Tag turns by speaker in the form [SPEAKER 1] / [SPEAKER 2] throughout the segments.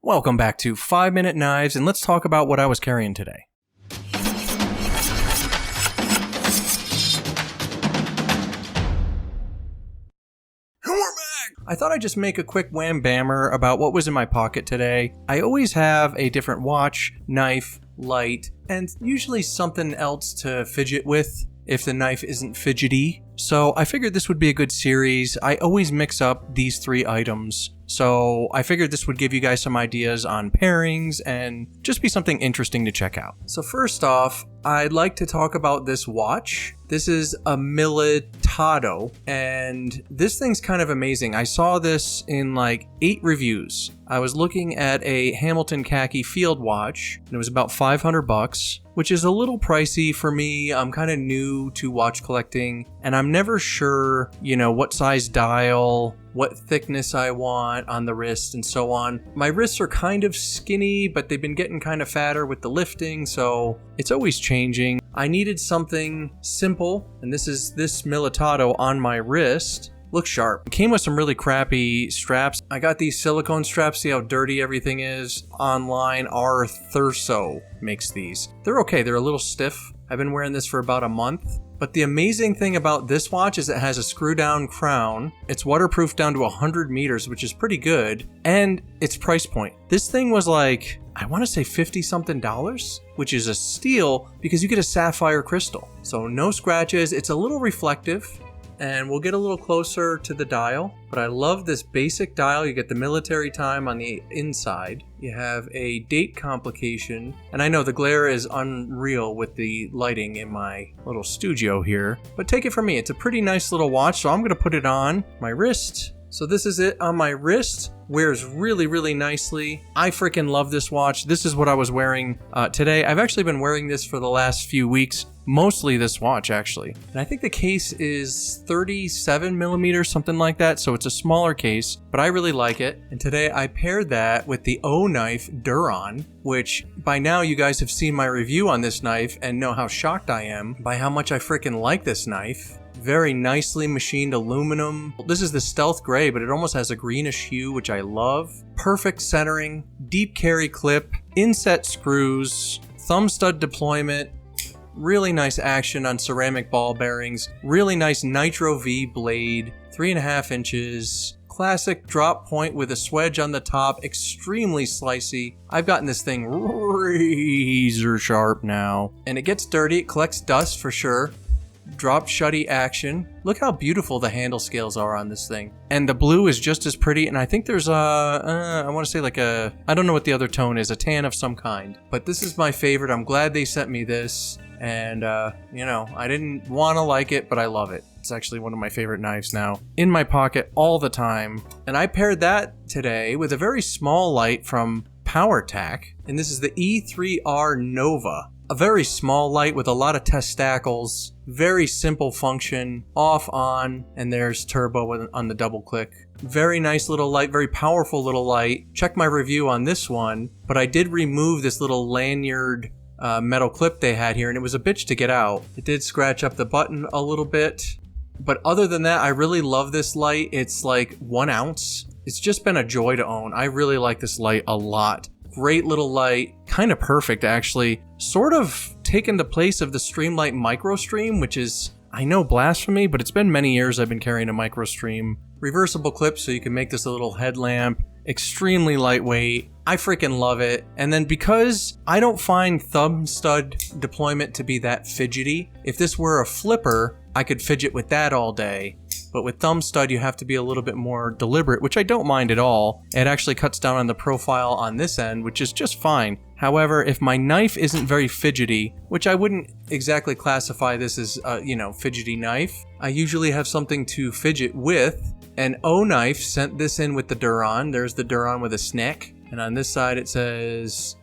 [SPEAKER 1] Welcome back to 5 Minute Knives, and let's talk about what I was carrying today. I thought I'd just make a quick wham-bammer about what was in my pocket today. I always have a different watch, knife, light, and usually something else to fidget with if the knife isn't fidgety. So I figured this would be a good series. I always mix up these three items. So I figured this would give you guys some ideas on pairings and just be something interesting to check out. So first off, I'd like to talk about this watch. This is a Miltado, and this thing's kind of amazing. I saw this in like 8 reviews. I was looking at a Hamilton Khaki Field Watch, and it was about $500, which is a little pricey for me. I'm kind of new to watch collecting, and I'm never sure, what size dial, what thickness I want on the wrist, and so on. My wrists are kind of skinny, but they've been getting kind of fatter with the lifting, so it's always changing. I needed something simple, and this is this Miltado on my wrist. Looks sharp. It came with some really crappy straps. I got these silicone straps. See how dirty everything is? Online, our Thurso makes these. They're okay. They're a little stiff. I've been wearing this for about a month. But the amazing thing about this watch is it has a screw-down crown. It's waterproof down to 100 meters, which is pretty good. And its price point. This thing was like, I want to say $50-something, which is a steal because you get a sapphire crystal. So no scratches. It's a little reflective. And we'll get a little closer to the dial, but I love this basic dial. You get the military time on the inside. You have a date complication, and I know the glare is unreal with the lighting in my little studio here, but take it from me, it's a pretty nice little watch, so I'm going to put it on my wrist. So this is it on my wrist. Wears really, really nicely. I freaking love this watch. This is what I was wearing today. I've actually been wearing this for the last few weeks. Mostly this watch, actually. And I think the case is 37 millimeters, something like that. So it's a smaller case, but I really like it. And today I paired that with the Oknife Duron, which by now you guys have seen my review on this knife and know how shocked I am by how much I freaking like this knife. Very nicely machined aluminum. This is the stealth gray, but it almost has a greenish hue, which I love. Perfect centering, deep carry clip, inset screws, thumb stud deployment, really nice action on ceramic ball bearings, really nice Nitro V blade, 3.5 inches, classic drop point with a swedge on the top, extremely slicey. I've gotten this thing razor sharp now, and it gets dirty, it collects dust for sure. Drop shutty action. Look how beautiful the handle scales are on this thing. And the blue is just as pretty, and I think there's I want to say like I don't know what the other tone is, a tan of some kind. But this is my favorite. I'm glad they sent me this. And, I didn't want to like it, but I love it. It's actually one of my favorite knives now. In my pocket all the time. And I paired that today with a very small light from Powertac. And this is the E3R Nova. A very small light with a lot of testicles. Very simple function. Off, on, and there's turbo on the double click. Very nice little light, very powerful little light. Check my review on this one, but I did remove this little lanyard metal clip they had here, and it was a bitch to get out. It did scratch up the button a little bit, but other than that, I really love this light. It's like 1 ounce. It's just been a joy to own. I really like this light a lot. Great little light, kind of perfect actually. Sort of taken the place of the Streamlight Micro Stream, which is, I know, blasphemy, but it's been many years I've been carrying a Micro Stream. Reversible clip, so you can make this a little headlamp. Extremely lightweight. I freaking love it. And then because I don't find thumb stud deployment to be that fidgety, if this were a flipper, I could fidget with that all day. But with thumb stud, you have to be a little bit more deliberate, which I don't mind at all. It actually cuts down on the profile on this end, which is just fine. However, if my knife isn't very fidgety, which I wouldn't exactly classify this as a, fidgety knife, I usually have something to fidget with. And Oknife sent this in with the Duron. There's the Duron with a snack. And on this side it says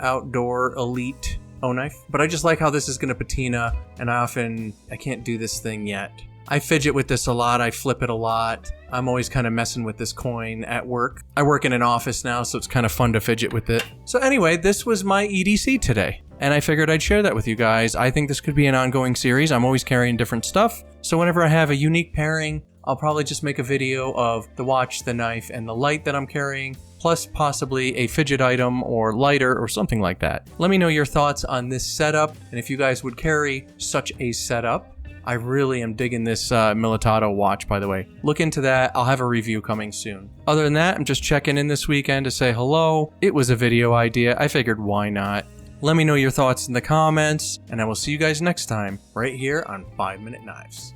[SPEAKER 1] Outdoor Elite Oknife. But I just like how this is going to patina, and I can't do this thing yet. I fidget with this a lot. I flip it a lot. I'm always kind of messing with this coin at work. I work in an office now, so it's kind of fun to fidget with it. So anyway, this was my EDC today, and I figured I'd share that with you guys. I think this could be an ongoing series. I'm always carrying different stuff, so whenever I have a unique pairing, I'll probably just make a video of the watch, the knife, and the light that I'm carrying, plus possibly a fidget item or lighter or something like that. Let me know your thoughts on this setup, and if you guys would carry such a setup. I really am digging this Miltado watch, by the way. Look into that. I'll have a review coming soon. Other than that, I'm just checking in this weekend to say hello. It was a video idea. I figured why not. Let me know your thoughts in the comments, and I will see you guys next time right here on 5 Minute Knives.